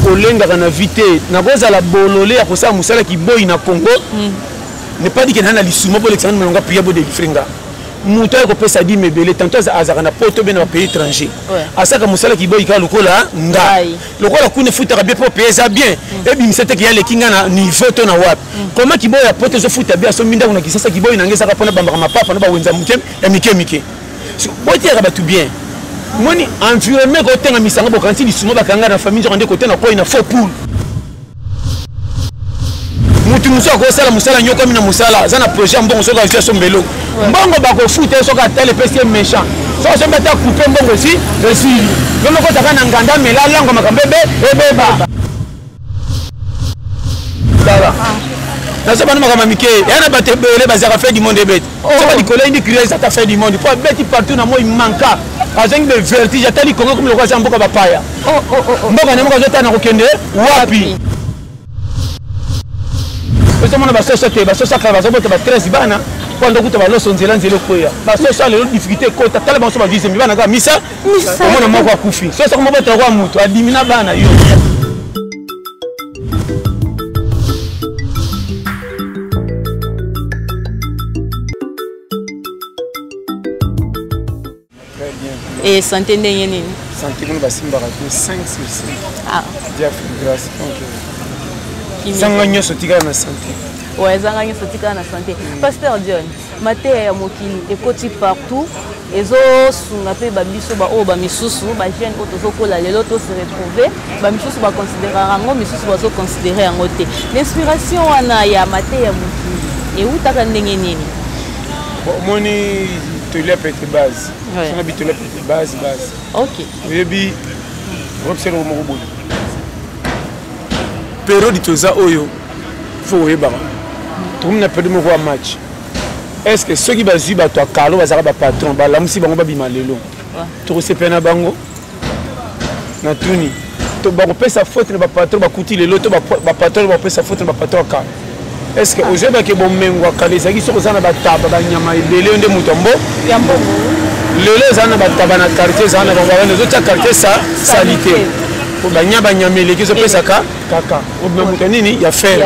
kolenga na vite na koza la bololé ya kosa musala ki boy na Congo ne pas dit que na lisuma pour l'exemple malonga prier bo de fringa muto ko pesa di mebele tantôt azaka na poto be na pays étranger asaka musala ki boy ka lokola ngai lokola kune futa bien pour payer ça bien et bi misete ki ya le kinga na niveau to na wapi comment ki boy ya poto zo futa bien so minda kuna kisasa ki boy na ngesa ka pona bamba mapapa na ba wenza mutem ya mike boy ti ba tout bien moni environnement ko tenga misanga bo kanti lisuma ba kanga na famille zo côté na ko ina faux poule mutu muso ko sala musala nyoko mina musala zana projet mbongo so ka fia so mbelo mbongo ba ko futa so ka tele pesi méchant so so mbeta couper mbongo si resili lomo ko taka na nganda mela lango makambebe ebeba dala na so bana makama mike yana batebele bazaka fait du monde ebet so ba dikola indi crier ça ta fait du monde pour beti partout na moi manka azeng de vertige atali kongo comme le kwa mboka bapaya mboka ne mboka zota na kokende wapi parce que mon basosa te basosa ka bazo bota ba 13 bana kwanda kuta ba loso nzela nzela koya basosa le difficulté ko ta tala baso ba vise bana ka misa mona moko akufi so ça ko mobota kwa mutu adimina bana yo et santé ndenge nini santé kuna basimba ka 5 sur 5 ah dia grâce donc zanga nyoso tika na santé ouais zanga nyoso tika na santé pasteur John mateya ya mokili ekoti partout ezo sunga pe ba biso ba o ba misusu ba jeune oto zokola lelo to se retrouver ba misusu ba considérer rango misusu ba zo considérer yango te l'inspiration wana ya mateya ya mokili e utaka ndenge nini moni to le pete base on habite le pete base OK yebi observe mo bobo période toza oyo faut yeba tout na perdu mo voir match est-ce que ceux qui bazui ba to kalo bazaka ba patron ba lamusi bango ba bima lelo to se pena bango na tuni to ba ko pesa faute na ba patron ba kuti lelo to ba patron ba pesa faute na ba patron ka est-ce que aujourd'hui que bon mengo kaleza ki soko sana ba taba ba nyama ebele nde mutombo ya mbongo lelo zana ba taba na quartier zana ba wana zo ta quartier sa salité pour banyaba nyamele ki zo pesa ka kaka obna mutanini ya ferme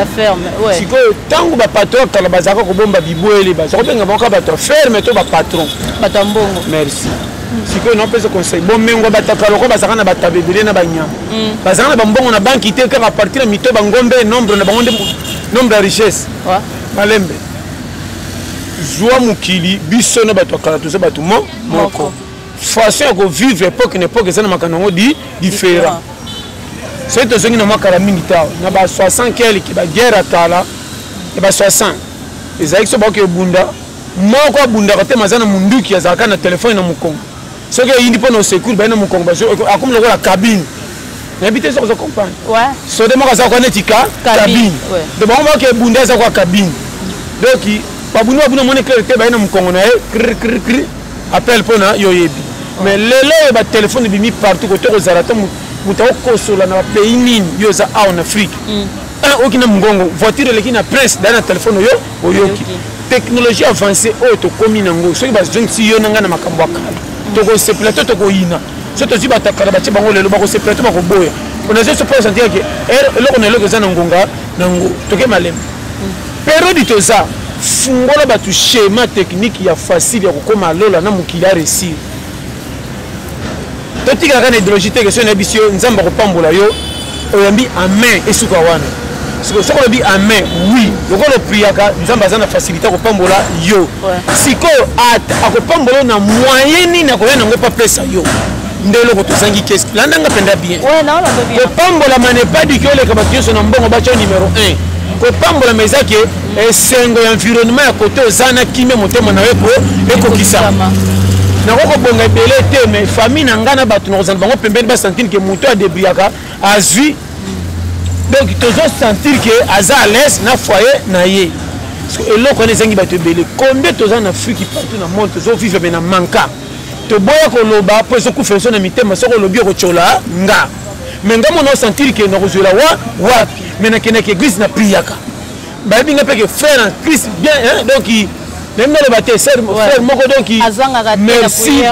ouais siko tangu ba patron kala bazaka ko bomba bibwele ba zo benga boka ba to ferme to ba patron bato mbongo merci siko non pesa conseil bon mengo ba takalo ko bazaka na batabebele na banyama bazaka na bambongo na banki te ka partir na mito bangombe nombre na bangonde nombre de richesse malembe joie mukili biso na bato kala tuza bato moko façon ko vivre époque une époque ça na makanongo différent c'est to zongi na makala mingi ta na ba 60 quel ki ba guerre atala e ba 60 ezaki so ba ke bunda moko bunda ka te mazana munduki azaka na téléphone na mukongo ce que indi pono secours ba na mukongo ba akum lo la cabine n'habite ça vous comprendre ouais so de moko za ko netika cabine de bon ba ke bunda za ko cabine donc ba bunda buna mone que te ba na mukongo na kr appel pona yoyebi mais lelo ba téléphone bimi partout ko to zarata muta okosola na pays nini yo za en Afrique okina mungongo voiture lekina presse dans téléphone yo oyoki technologie avancée o to komi nango soki ba zonsi yo nanga na makambo akala to ko se plateau to ko ina so to ziba takala ba tibango lelo ba ko se plateau ba ko boya on a juste pour sentir que eloko na eloko za ngonga nango to ke malem période to za fungola ba tu schéma technique ya facile ya ko koma lola na mukila réussir toti kaka na idéologie te question na biso nzamba ko pambola yo oyambi amen esuka wana siko soko bi amen oui lokolo priaka nzamba za na facilité ko pambola yo siko ako pambola na moyen ni na ko yana ngo pa pesa yo ndelo ko tozangi qu'est-ce landa nga penda bien ouais non la bien ko pambola mane pas du que le kabatio so na mbongo ba cha numéro 1 ko pambola mezake esengo ya environnement ya côté ozana kimé motema na yo ko ekokisa na ko bonga belé te mais famille na ngana batu na kozana bango pembeni ba sentir que moto a débriaka azui donc toujours sentir que aza à l'aise na foyer na ye parce que eloko ne zengi batu belé combien tozana na Afrique partout na monde zo vivre mais na manka to boya ko loba po zo ku feso na mitema soko lobi ko chola nga mais ngamo no sentir que na kozela wa mais na kena que église na priaka ba binga pe que frère en Christ bien hein donc même le bâté frère moko donc merci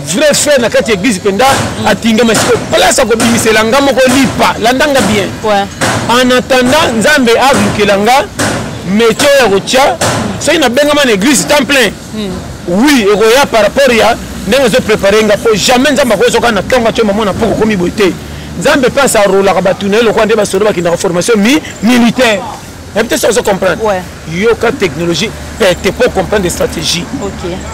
vrai frère na kati église penda atinga masiko place ko bimisela nga moko lipa landanga bien en attendant nzambe avukelanga métier ya kotia soki na benga na église temps plein oui eroya par rapport ya ndenge zo préparer nga po jamais nzambe ko soka na tonga tyo mama na poko komi boité nzambe passe à rola ba tunelo ko ndeba solo ba kinda formation militaire. Peut-être ça, vous comprenez. Il y a une technologie pour comprendre des stratégies.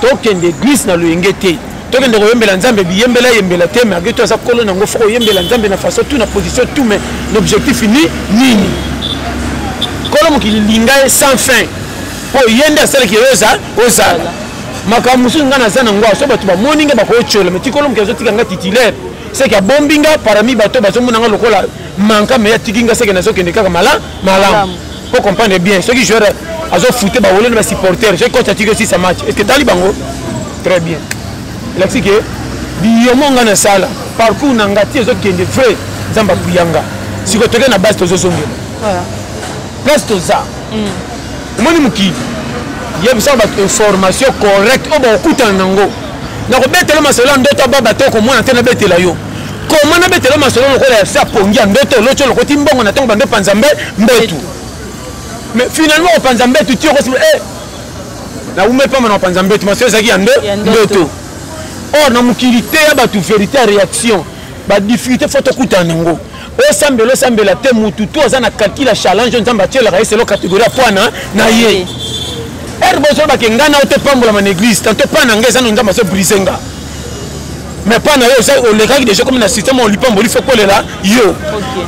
Donc, il y a des glisses dans le ngete. Donc, il y a des nzambe biyembela yembela te mais agito ça colonne ngo foko yembela nzambe na façon tout na position tout mais l'objectif fini nini. Kolomo ki linga sans fin. Po yende asala ki oza. Makamusu ngana zana ngwa so batu ba moninga ba ko chola mais tikolomo ki azotika nga titulaire. C'est qu'il y a bombinga parmi bato bazo monanga lokola manka mais tikinga c'est que na zo kende kaka malam. Pour comprendre bien, ceux qui jouent à foot, les supporters, j'ai constaté aussi ça match. Est-ce que Talibango? Très bien. Là, c'est que, Biyomonga na sala, parcours nangati, les autres qui sont vrais, Zamba Kuyanga. Si vous êtes à la base, vous êtes place de ça. Moi, je dis, il y a une information correcte, au bon coup, en nango. Nous avons bêté le masolo, d'autres bateaux comme moi, on a bêté la yo. Comment on a bêté le masolo, on a fait pongi, d'autres, l'autre, le côté bon, on attend bande panzambe, mbetu. Mais finalement, au Panzambe, tu tires aussi. Na vous mettez pas mon Panzambe, tu m'as dit qu'il y a deux. Or, dans mon qualité, il y a une vérité réaction. La difficulté, il faut te coûter en nango. Au sambe, la thème ou tout, ça n'a calculé la challenge, on s'en c'est la catégorie à point, na yé. Herboso, qui est ngana, te pas pour la église, tant que pas n'engage, ça nous a passé brisenga. Mais pas na yo, ça, on les règle déjà comme un système, on lui pompe, il faut coller là, yo.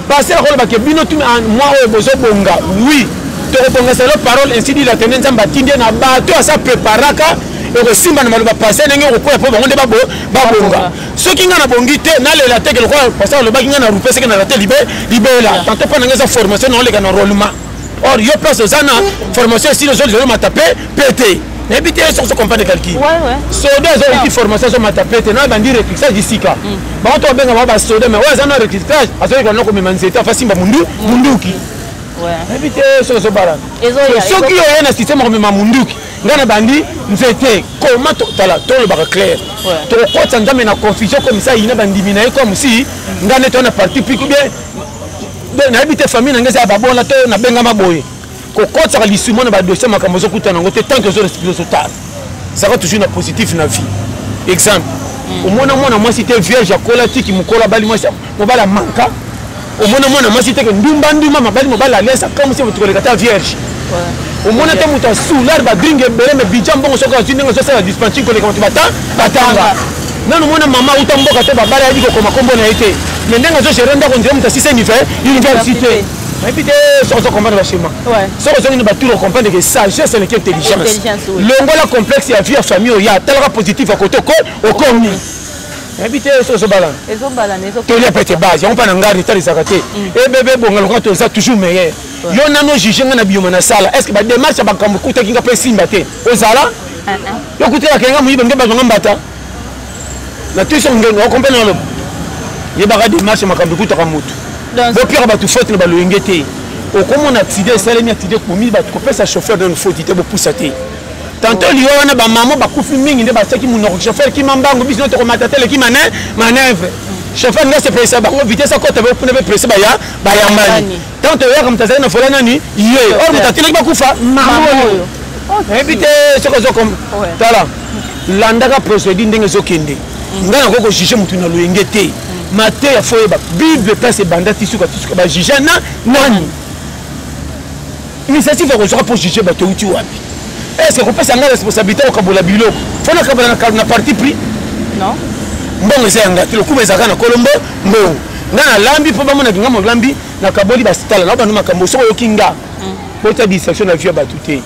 Passer la rôle, qui est bino, moi, bozo bonga, oui. C'est la parole ainsi dit la tendance à bâtir na bateau à sa préparaka et le simba na maluba passer n'engue au quoi pour on débat babonga ceux qui n'ont bongi te na le la tête le quoi passer le bagi na rupe c'est que na la tête libérer là tant pas na formation non les gars enrôlement or yo place aux ana formation si les autres m'a tapé pété n'habitez sur ce compagnie de calcul soda ont une formation sur m'a tapé na bandi recrutage ici ka ba on to benga ba soda mais ouais ça na recrutage à ce qu'on a comme manzeta fasimba munduki évitez ce baran. Ceux qui ont un système comme Mamunduki, ngana bandi nzete comment tala to le bar clair. To ko tanda na confusion comme ça ina bandi mina comme si ngana to na parti puis bien na habite famille ngeza ba bon la to na benga maboye. Ko ko tsaka lisimo na ba dossier makambo zo kutana ngote tant que zo respire so tard. Ça va toujours na positif na vie. Exemple. Au mona moi c'était vierge à kola tiki mukola bali moi bala manka. Au moins moi c'était que ndumba mabali mobala laisse comme si vous trouvez la vierge au moins tu muta sous l'arbre dringue bere me bijambo soka zine ngo ça dispensing ko le quand batanga non moi maman utamboka te babala yadi ko makombo na été mais ndenga zo gerenda ko ndira muta 6 université mais puis ça on comprend le schéma ça on ne va tout comprendre que ça c'est l'intelligence l'ongola complexe ya vie famille ya talaka positif à côté ko au commis habité sur ce ballon. Ils ont balané. Tous les petits bases, on pas n'engarde les sakaté. Et bébé bon, on ça toujours meilleur. Yon a nos juges na bioma na sala. Est-ce que ba démarche ba kambo kuta kinga pe simbate. O sala? Yo kuta la kenga muyibe ngeba zonga mbata. Na tuso ngeno on comprend le. Ye ba démarche makambo kuta ka mutu. Bo pire ba tu faute na ba lo ngete. O comme on accident salemi accident komi ba ko pesa chauffeur dans faute te bo poussaté. Tantôt il y a ba maman ba kufi mingi ne ba saki mon chauffeur qui mambango biso to matatele qui manœuvre chauffeur ne se presse ba vitesse ko te ba ne presse ba ya mani tantôt ya comme tazana fola nani yé or matatele ba kufa mamoyo éviter ce que zo comme tala landaka procédure ndenge zo kende ngana ko juger mutu na loyenge te mate ya foye ba bible place bandati suka ba juger na nani initiative ko sera pour juger ba to uti wapi. Est-ce que vous pouvez la responsabilité au Kabola Bilo? Faut que la parti pris? Non. Bon, c'est un gars. Le coup, c'est un Colombo. Non. Nana lambi pour moi na lambi na Kaboli bastala na bandu makambo so yokinga. Pour ta distraction na vie batute.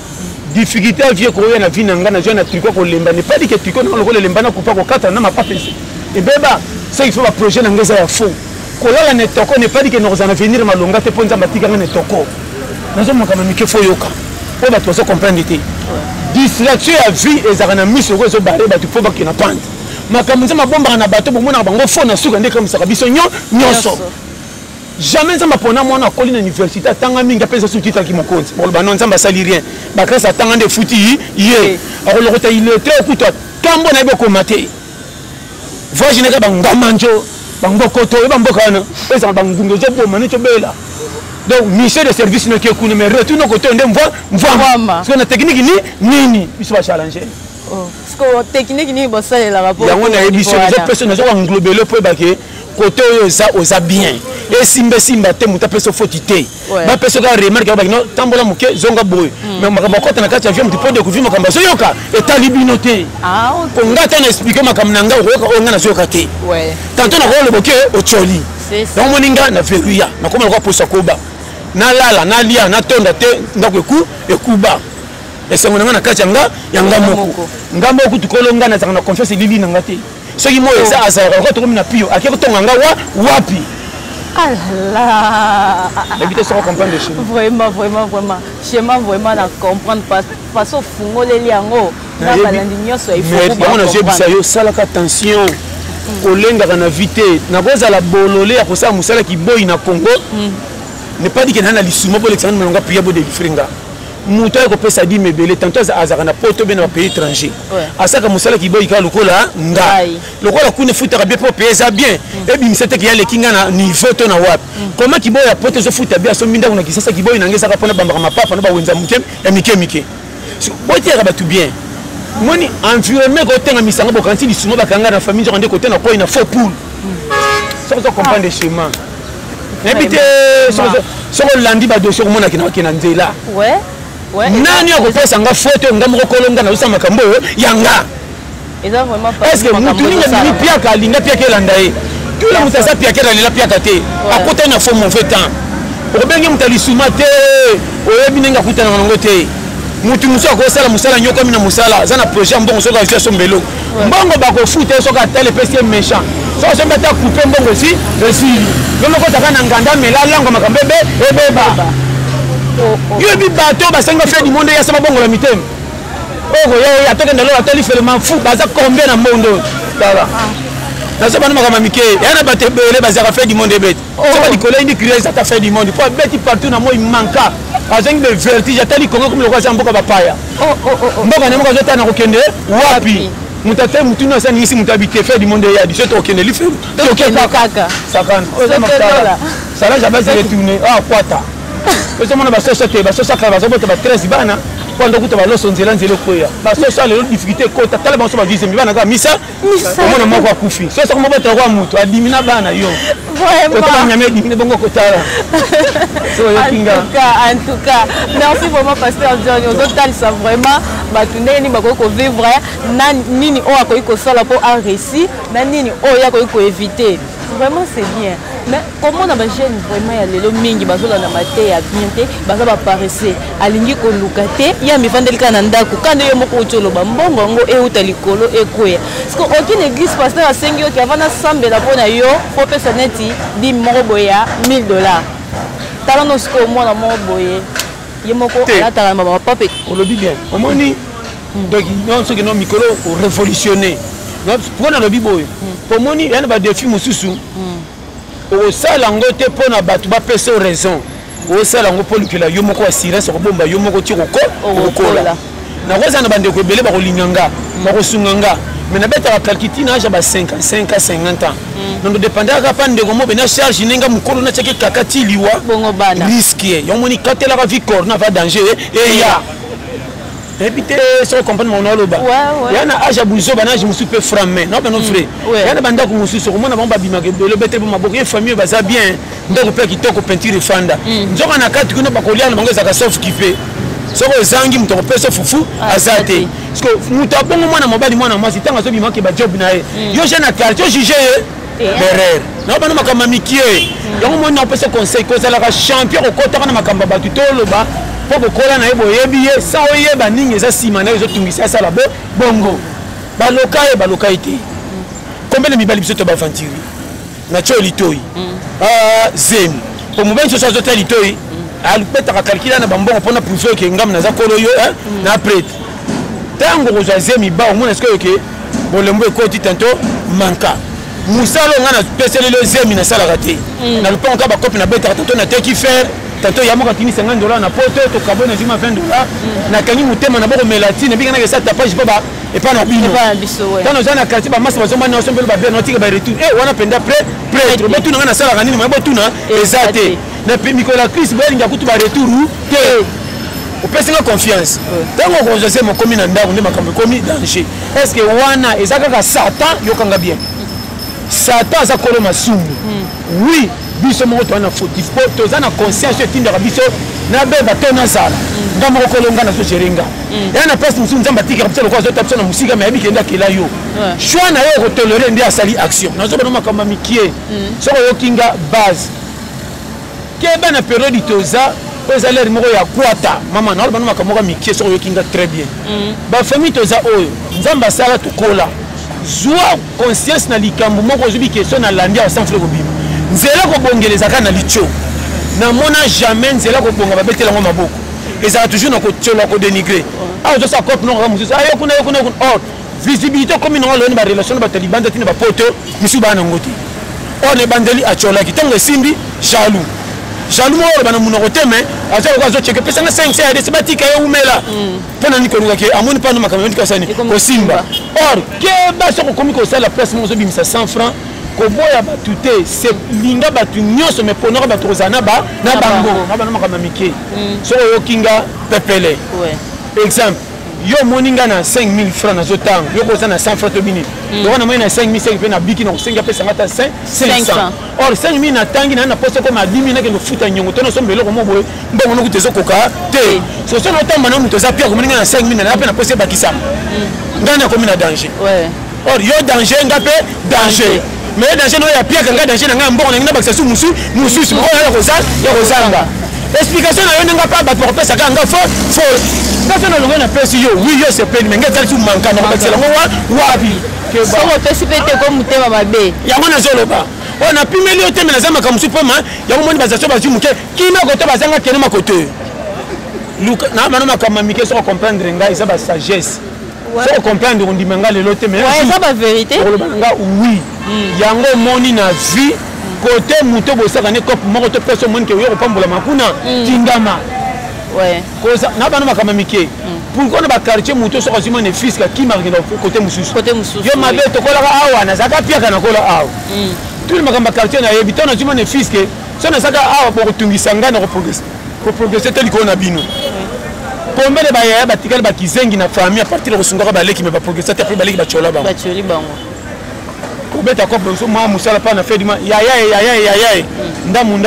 Difficulté à vie ko na vie na ngana na tricot ko lemba ne pas dit que tricot na ko lemba na kupa ko kata na ma pas pensé. Et beba, c'est il faut un projet na ngeza ya faux. Ko la ne toko ne pas dit que nous en avenir malonga te ponza batika na toko. Nazo makama mike fo yoka. On va tous comprendre l'été. Distraction à vie et ça a mis sur le barré, tu peux pas qu'il y ait une pente. Ma comme ça, ma bombe en a battu pour moi, on a fond à souka, comme ça, biso nyon, nyon so. jamais nzamba pona mwana akoli na université atanga mingi apesa su titre ki mokonzi boloba non nzamba sali rien bagrâce atanga nde futi ye akolokota illettré okuta kambo na yebo komate voyage neka bangamanjo bangokoto eba mboka wana pesa bangungo zo boma ne tobela donc mission de service no ki ekune mais retour no koto nde mvwa parce que na technique ni nini biso ba challenger parce que technique ni bosale la rapport yango na ebiso zo personne zo englober le po bake côté oza bien et simba te muta peso fotité ba peso ka remarque ba no tambola muke zonga boy mais makamba kota na kati avion mutu po découvrir makamba so yoka et talibino te ko ngata na expliquer makamba nanga ko ngana so yoka te tantôt na ko le boke o choli donc moninga na veruya na koma ko posa koba na lala na lia na tonda te ndako ekuba esengo na kati yanga moko ngambo ku tukolonga na zanga confiance lili na ngate soki mo eza azara ko to na pio akeko tonga nga wapi Allah éviter ça comprendre le schéma vraiment na comprendre pas façon fungoleli yango na balandi nyoso il faut mais na jebisa yo salaka attention kolenga na vite na koza la bolole ya kosa musala ki boy na Congo ne pas dire que na lisuma pour l'exemple nga prier bo de fringa muto ko pesa di mebele tantôt azaka na poto be na pays étranger asaka musala ki boy ka lokola ngai lokola kune futa bien pour pesa bien et bi misete ki ya lekinga na niveau to na wapi comment ki boy ya poto zo futa bien so minda kuna kisasa ki boy na ngesa ka pona bambaka mapapa na ba wenza mukem ya mike boy ti ba tout bien moni environnement ko tenga misanga bo kanti lisuma bakanga na famille jonde côté na ko ina faux poule ça vous comprendre le chemin n'habite sur landi ba dossier ko mona kina nzela nani akopesa nga photo nga moko kolonga na usama kambo yanga eza vraiment pas est-ce que mutu ninga bini piaka linga piaka landaye kila mutasa piaka la piaka te akota na fo mon fait temps obengi mutali sumate oyebi ninga kutana ngo te mutu muso ko sala musala nyoko mina musala zana projet mbongo soka ifia sombelo mbongo bako futa soka tele pesi méchant so so mbeta couper mbongo si resili ngomo ko taka na nganda mela lango makambebe ebeba yo bi bato basenga fait du monde ya sama bongo la mitem ya toke ndalo atali vraiment fou baza combien na mondo dala na so bana makama mike ya na bato bele baza fait du monde bet so ba dikola indi créer ça ta fait du monde pour beti partout na moi il manka azengi de vertige atali kongo comme le roi mboka bapaya mboka ne mboka zota na kokende wapi mutate mutuna sana isi mutabite fait du monde ya 17 okende li fait to kaka sakana oza makala sala jabazi retourner kwata parce que mon basosa te basosa ka bazobota ba 13 bana kwanda kuta baloso nzela koya basosa le difficulté kota tala basosa ba vise mbana ka misa mona moko akufi so ko mobota kwa mutu adimina bana yo vraiment ko nyame dimine bongo kotala so yo kinga en tout cas merci vraiment pasteur John ozo talisa vraiment batuneni bakoko vivre na nini o akoyi ko sala pour un récit na nini o ya ko éviter vraiment c'est bien mais comment on a jeune vraiment ya lelo mingi bazola na mate ya bien te baza ba paraissé alingi ko lukate ya mifandeli kana ndako kande yo moko utolo ba mbongo ngo e uta likolo ekoya parce que aucune église pasteur asengi yo ki avana sambela pona yo po pesa neti di moko ya $1000 tala no sko mona moko boye ye moko ala tala mama papa on le dit bien au moni donc non ce que non mikolo révolutionner pour na le biboy pour moni yana ba défi mususu au salango te pona batu ba pesa raison au salango polikela yo moko assurance ko bomba yo moko tiko kola na koza na bande ko belé ba ko linganga ba ko sunganga mais na beta la calquitina ja ba 50 ans non dépendant ka pande ko mo bena charge ninga mukolo na cheke kakati liwa bongo bana risque yo moni katela ka vie corona va danger et ya Répétez sans comprendre mon oloba. Yana aja buzo bana je me suis peu frappé. Non ben non frère. Yana banda ko musu so mo na bomba bimake le bete bo maboke famille baza bien. Ndoko pe kitoko peinture fanda. Nzoka na kati kuna bakolia na bangeza ka sauf kipe. Soko zangi mutoko peso fufu azate. Parce que mutabongo mwana mobali mwana mwasi tanga so bimake ba job na ye. Yo jena quartier juger l'erreur. Non ben no makamba mikie. Yango mo na pesa conseil ko sala ka champion ko kota na makamba batu to loba. Pour que kola na yebo yebiye sa oyeba ningi eza sima na ezo tungisa sala bongo baloka ite combien de mibali biso to ba fantiri na cho litoi zemi pour mobali so so to litoi alipeta ka calculer na bambongo pona prouver que ngam na za kolo yo na prêtre tango ko zemi ba o mona est-ce que bolembo ekoti tanto manka musala nga na peseli le zemi na sala raté na le pont ka ba copie na beta tato na teki faire tato ya moka tini $50 na poto to kabona zima $20 na kanyi mutema na boko melatine bika na ke sa tapage ba et pas na bino dans nos ana quartier ba massa bazoma na sombelo ba bien notika ba retour wana penda prêtre ba tuna na sala kanini ma botuna ezate na Nicolas Chris ba linga kutu ba retour te au personne confiance tant qu'on je sais mon commune na ndako ne makambo komi danger est-ce que wana ezaka ka Satan yokanga bien Satan za kolo masumu oui biso mo to na fautif po to za na conscience etinda biso na beba to na sala ngamo kolonga na so jeringa yana passe musu nzamba tika kapitalo kwa zota psona musika mais bikenda kila yo choix na yo ko tolérer ndi asali action na zo banoma kama mikie so yo kinga base ke bana période toza oza l'air moko ya kwata mama na banoma kama mikie so yo kinga très bien ba famille toza oyo nzamba sala tukola zwa conscience na likambo moko zubi question na landia wa sans frère bima nzela ko bongeleza kana licho na mona jamais nzela ko bonga babetela ngo maboko ezala toujours na ko tchola ko dénigrer ah zo sa cop non ramusu ayo kuna or visibilité comme non le ba relation ba taliban tina ba poto misu bana ngoti on e bandeli a tchola ki tango simbi jaloux mo bana muno ko teme azo ko zo cheke pesa na 5 c'est des batika yo umela pona ni ko nuka ke amoni pa no makamoni ka sani ko simba or ke ba so ko komi ko sala place mo zo bimisa 100 francs ko boya batute c'est linga batu nyoso me ponora batu rozana ba na bango na bana makama mike so yo kinga pepele exemple yo moninga na 5000 francs na zotang yo ko za na 100 francs to bini yo na moina 5000 pe na biki na kusenga pesa ngata 500 or 5000 na tangi na poste ko ma 10000 na ke no futa nyongo to no sombelo ko mo boye mbongo no kutezo koka te so so no tamba na muto za pia ko moninga na 5000 na pe na poste bakisa ngana ko mina danger or yo danger ngape danger mais danger no ya pia kanga danger na mbongo na ngina bakisa su musu mo ya rozanga explication na yo nga pa ba pour pesa kanga faux parce que na pesi yo oui yo c'est peine mais ngata su manka na bakisa ngo wapi ke ba so pesi pete ko mutema mabe ya ngona zoloba on a pimeli yo teme na zama ka musu pema ya moni bazaso bazu muke kina ko to bazanga kene makote luka na manoma kama mike so comprendre ngai ça ba sagesse so comprendre on dit manga le lote mais ça ba vérité pour le banga oui yango moni na vie côté muto bosaka ne cop moko to personne moni ke yo ko pambola makuna tingama koza na bana makama mike pourquoi na ba quartier muto so ko ne fisca qui marque dans côté mususu yo mabe to kola awa na zaka pia kana kola awa tout le makamba quartier na yebito na zuma ne fisque so na zaka awa pour tungisa ngana ko progresser tel ko na bino combien de baya batikali bakizengi na famille à partir de sunga ba leki me ba progresser te après ba leki ba chola ba choli bango ko beta ko so ma musala pa na fait dima ya ndamu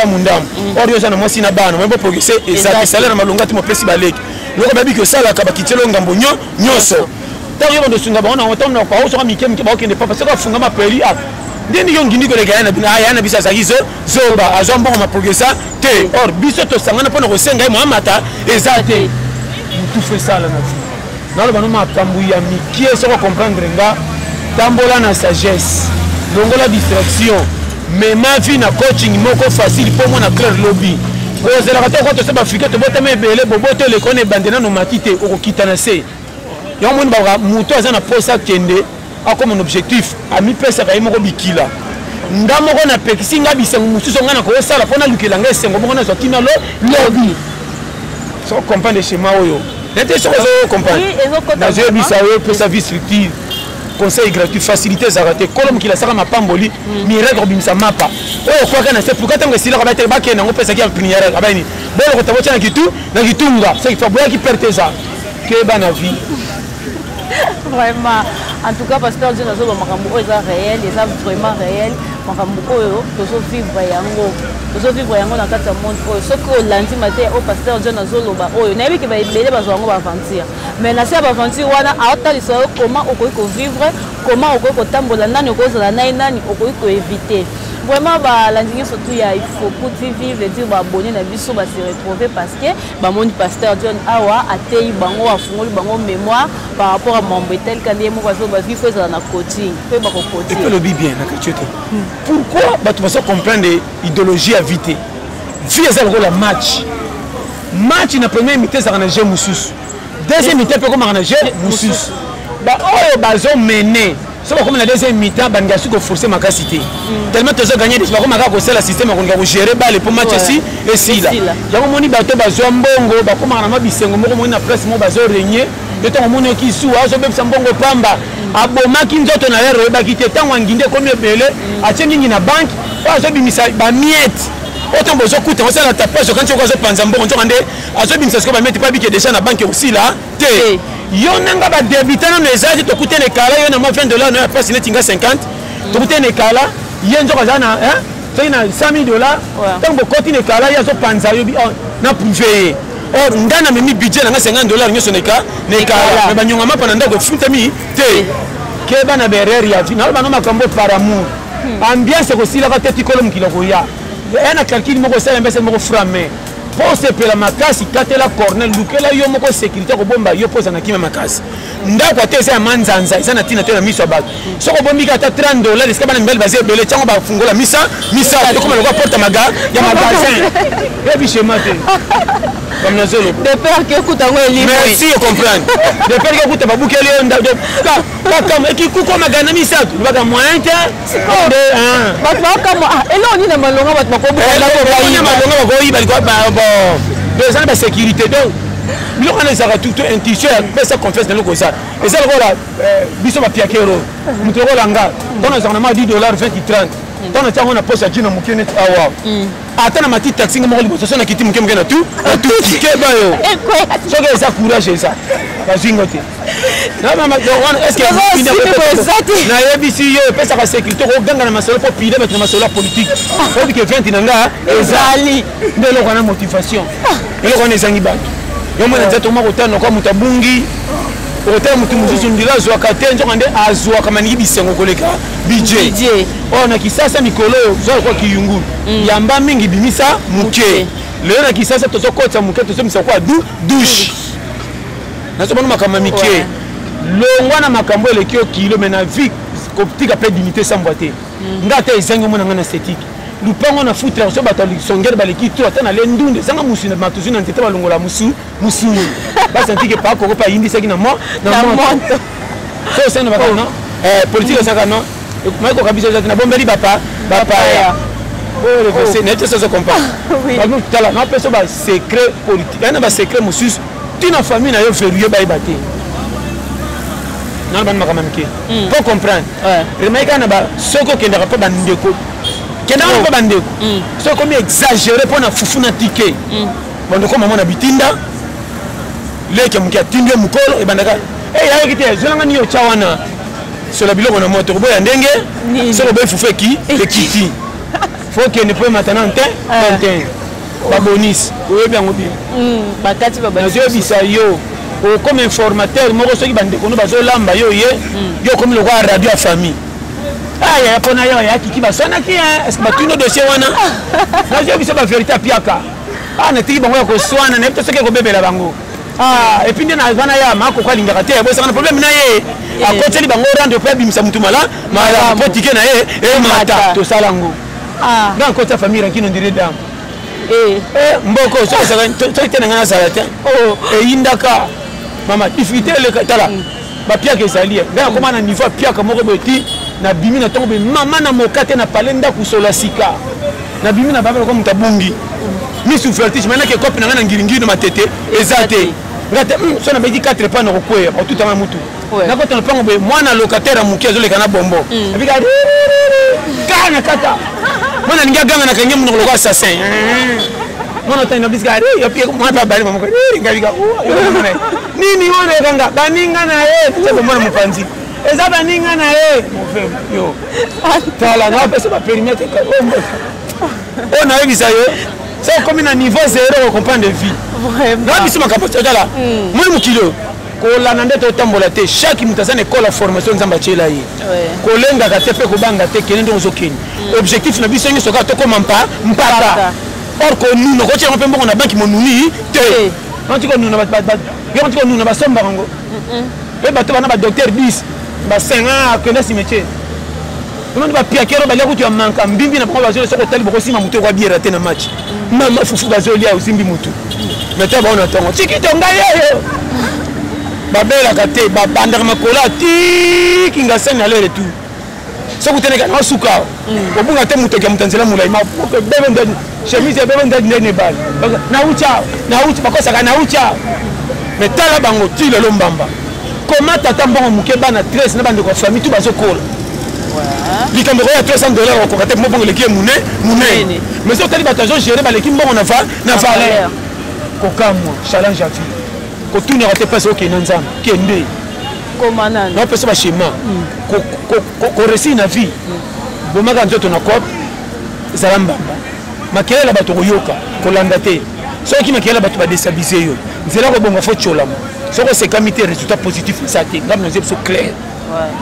or yo sana mwasi na bana mo progresser exact salaire malonga ti mo pesi ba leki loko babi que ça la ka bakitelo ngambo nyoso ta yo ndo sunga ba on na ko so mi kem ba okende pa parce que funga ma peli a ndeni yo ngini ko le gana bina yana bisa sakizo zoba azombo ma progresser te or biso to sangana pa na ko senga mo amata exact tout fait ça là na le banoma kambu ya mikie so comprendre nga tambola na sagesse longola distraction mais ma vie na coaching moko facile pour moi na clair lobby ko zela ka to se ba fika to botame bele bobote le kone bandena no matite o kitana se yo moni ba muto azana posa kende a comme un objectif a mi pesa ka imoko bikila ndamo ko na pekisinga bisengo mususo ngana ko sala pona lukela nga sengo moko na zotina lobby so comprendre schéma oyo n'était so comprendre na je bisa yo pesa vie structure conseil gratuit facilité za raté kolom ki la saka mapamboli miracle bimisa mapa oyo kwa kana c'est pourquoi tango sila ka ba ke na ngo pesa ki en prière ka ba ni bolo ko tabocha na kitunga c'est qu'il faut boya ki perte ça que ba na vie vraiment en tout cas pasteur Dieu nazo ba makambo oyo za réel et ça vraiment réel makambo oyo tozo vivre yango na kati ya monde oyo soki olandi mate o pasteur Dieu nazo loba oyo nayebi ke ba ebele bazwa yango ba aventure mais na se ba aventure wana aotalisa yo comment okoki ko vivre comment okoki kotambola nani okozala nani okoki ko éviter vraiment balandi nyonso tu ya il faut pour vivre dire babonné na biso ba se retrouver parce que ba moni pasteur John awa atei bango afungoli bango mémoire par rapport à mon betel quand il moko ba vie faut na coaching pe ba ko coaching et que le bien na kachete pourquoi ba tu vas comprendre idéologie à vite vie ça le match na premier mi-temps ça na jeu mususu deuxième mi-temps pe comme na jeu mususu ba oyo bazo mener so comme la deuxième mi-temps banga su ko forcer makasi te tellement tous gagner des ba comme ka c'est le système ko gérer balle pour match ici et si là yango moni bato bazwa mbongo ba comme na mabisengo moko moni na presse mo bazo régner de temps moni ki su azo bebisa mbongo pamba aboma ki nzoto na lero ba kite tango nginde comme belé a tchengi na banque azo bimisa ba miette autant besoin coûte on ça la tapage quand tu vois panza mbongo on ande azo bimisa ko ba mettre pas bique déjà na banque aussi là te yo nanga ba débutant na ezali to coûter les kala yo na mo $20 na passe net inga 50 to coûter les kala yenzo kazana hein c'est na $100,000 tant que côté les kala ya zo panza yo na privé or ndana memi budget na $50 nyoso neka kala ba nyonga mapa na ndako futa mi te ke bana bereri ya final bana makambo par amour ambiance ko sila ka teti kolom kiloko ya ena calcul moko sala mbese moko frame pour se pela makasi katela corner lukela yo moko sécurité ko bomba yo poza na kima makasi ndako atesa ya manzanza isa na tina te na miso bato soko bombi ka ta $30 eska bana mbele basé belé chango ba fungola misa to comme le porte maga ya magasin et puis chez mate comme na zolo de peur que écoute ngo eli merci je comprends de peur que écoute babuke le nda ka comme qui kuko magana misa tu baka moyen te bato comme elo ni na malonga bato makobo la malonga ko yi bali ko ba deux ans de sécurité donc nous on les a tout un t-shirt mais ça confesse dans le comme ça et ça voilà biso ba piakero mutoko langa donc on a $10 20 30 donc on a posé à Dina mukene awa atana mati taxi ngamo liboso so na kiti mukene na tout ticket ba yo so que ça courage ça ba zingote na mama est-ce que na yebisi yo pesa ka sécurité ko ganga na masolo pour pile mettre na masolo politique faut que 20 nanga ezali ndelo kana motivation elo kana ezangi ba yo mwana nzato mako tano kwa mutabungi otel mutu muzuzu ndila zwa katenzo kande azwa kama ni bisengo koleka budget ona kisasa mikolo zo kwa kiyungu yamba mingi bimisa muke leo na kisasa tozo kota muke tozo misa kwa douche nazo bana makama mike longwa na makambo elekio kilo mena vie koptika pe dignité sans boîte ngata isengo mona ngana esthétique lupango na futra so bato lisongere baleki to atana le ndunde sanga musina matuzu na ntete balongola musu basi antike pa ko pa indi saki na monto so sena baka no politique saka no mai ko kabisa na bombeli bapa ya oh le verset net ça se comprend oui nous tala na peso ba secret politique na ba secret musus tina famille na yo ferieux ba ibate na ba makama mike pour comprendre remaika na ba soko kenda pa bandeko kenda ko bandeko so comme exagéré pour na fufu na ticket bon ko maman na bitinda leke mukia tinde mukolo e bandaka ya kite zonanga niyo chawana sur la biloko na moto ko boya ndenge so ko be fufu ki ekiti faut que ne peut maintenant tenten ba bonus o yebi yango bi bakati ba bonus yo bisa yo comme informateur moko soki bandeko no bazolamba yo yo comme le roi radio famille ya pona yo ya kiki basona ki est-ce que batuno dossier wana na je bisa ba vérité piaka na tiki bango ya ko swana na to soki ko bebela bango et puis na vana ya mako kwa lingaka te bo sana problème na ye akoteli bango rendre pas bimisa mutu mala po tike na ye e mata to salango dans côté famille rankino ndire dam mboko so tena ngana salata indaka mama difficulté le katala ba piaka esalia nga koma na niveau piaka moko beti na bimi na tombe mama na mokate na palenda kusola sika na bimi na baba ko mutabungi mi souffrance maintenant que copine na ngiringino matete ezate ngate so na bedi 4 pa na kokwea au tout à mutu na ko tona pango be mwana locataire mukezo le kana bombo abika kana kata mwana ninga ganga na kanyemu no lokwa assassin mwana tana biska yo pia mwana bali mama ko ngabika nini wana ganga baninga na tebo mwana mupanzi eza baninga na yo tala na pesa ba périmètre on a vu ça yo c'est comme un niveau 0 au comprendre de vie vraiment na biso makapoto tala muli mukilo ko la nande to tambola te chaque mutasane école la formation nzamba chela yi ko lenga ka te pe ko banga te kene ndo zokeni objectif na biso nyi soka to ko mpaka or ko nous no ko tshema pe mbongo na banki monuni te on tiko nous na ba yo tiko nous na ba somba ngo pe bato bana ba docteur 10 ba 5 ans que na si métier on va piakero ba leko tu manka mbimbi na ko ba zo soko tali boko sima muto ko biera te na match mama fufu ba zo lia usimbi mutu meta ba on attend tiki tonga yo babelaka te babandaka makola ti kinga sene aller retour soki teneka na suka obunga te mutoki ya mutanzela mulai ma bebe ndani chemise bebe ndani ndani bali na ucha bakosaka na ucha mais tala bango ti lelo mbamba comment tata mbongo muke bana 13 na bande ko famille tout bazokola likambo ya $300 ko kate mbongo leki mune mais so tali batazo gérer ba leki mbongo na valeur ko kamwa challenge à vie ko tuni rate pas au Kenanzam kende komana na pesa ba schéma ko réussir na vie bomaka nzoto na cop zalambamba makela bato koyoka ko landate soki makela bato ba déstabiliser yo nzela ko bonga fo cholamo soko c'est comité résultat positif ça te ngam na zepso clair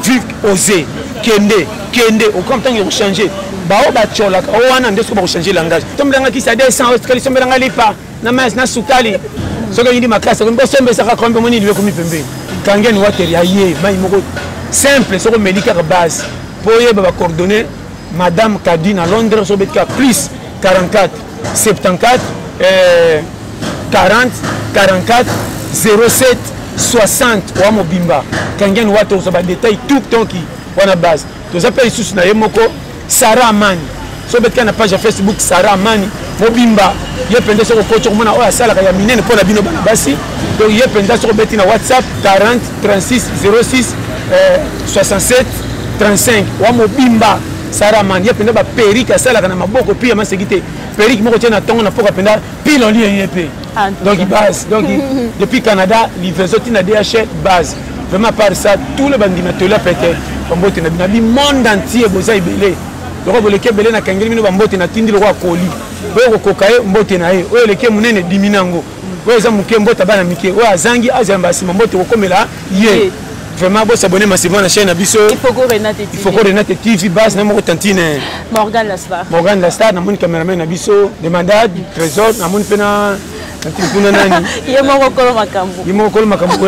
vive oser kende au comme temps il changer bao ba chola o wana ndeso ba changer langage tombelanga ki sa 200 kali sombelanga lipa na mas na sukali soko yindi makasa ko mbosombe saka kombe moni liwe komi pembe kangeni water ya ye mai moko simple soko médica base poye ba coordonner madame Kadine à Londres so betka plus 44 74 40 44 07 60 wa mobimba kangeni water so ba détail tout tonki wana base to s'appelle sous na yemoko Sarah Amani so betka na page Facebook Sarah Amani mobimba ye pende soko kocho mona oya sala ka ya minene pona bino bana basi donc ye pende soko beti na WhatsApp 40 36 06 67 35 wa mobimba Sarah Amani ye pende ba perika sala kana maboko pia masekite periki moko tena tongo na poka penda pile en lieu yep donc base donc depuis Canada livraison tina DHL base vraiment par ça tout le bandimateur là peut-être bombote na bina bi monde entier boza ibele loko boleke belé na kangeli mino bambote na tindi loko akoli oyo kokaye mbote na ye oyo leke munene diminango oyo za muke mbota bana mike oyo azangi azamba sima mbote kokomela ye vraiment bo s'abonner massivement na chaîne biso il faut que Renate TV base na moko tantine Morgan Lastar na mon cameraman na biso demandade trésor na mon pena kuna nani yemo kolo makambo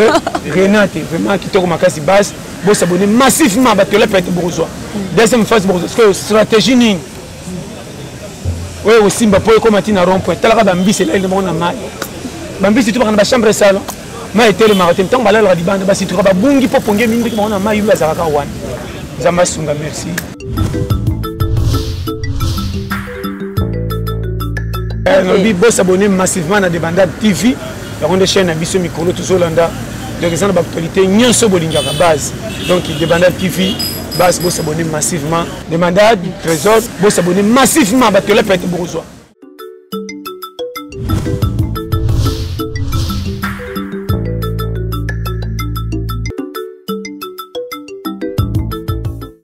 Renate vraiment kitoko makasi base bo s'abonner massivement batela pete bourgeois deuxième phase bourgeois parce que stratégie ni ouais aussi mba po ko matina rond-point talaka bambisi là il demande na mai bambisi tu ba na chambre salon mai tele marathon tant balala ra dibanda basi tu ba bungi po ponge mingi ko na mai yu azaka wan zamba sunga merci nous bo s'abonner massivement na Débandade TV la ronde chaîne na biso mikolo tozolanda donc ça na ba actualité nyonso bolinga ka base donc Débandade TV base bo s'abonner massivement Débandade trésor bo s'abonner massivement batela pete bourgeois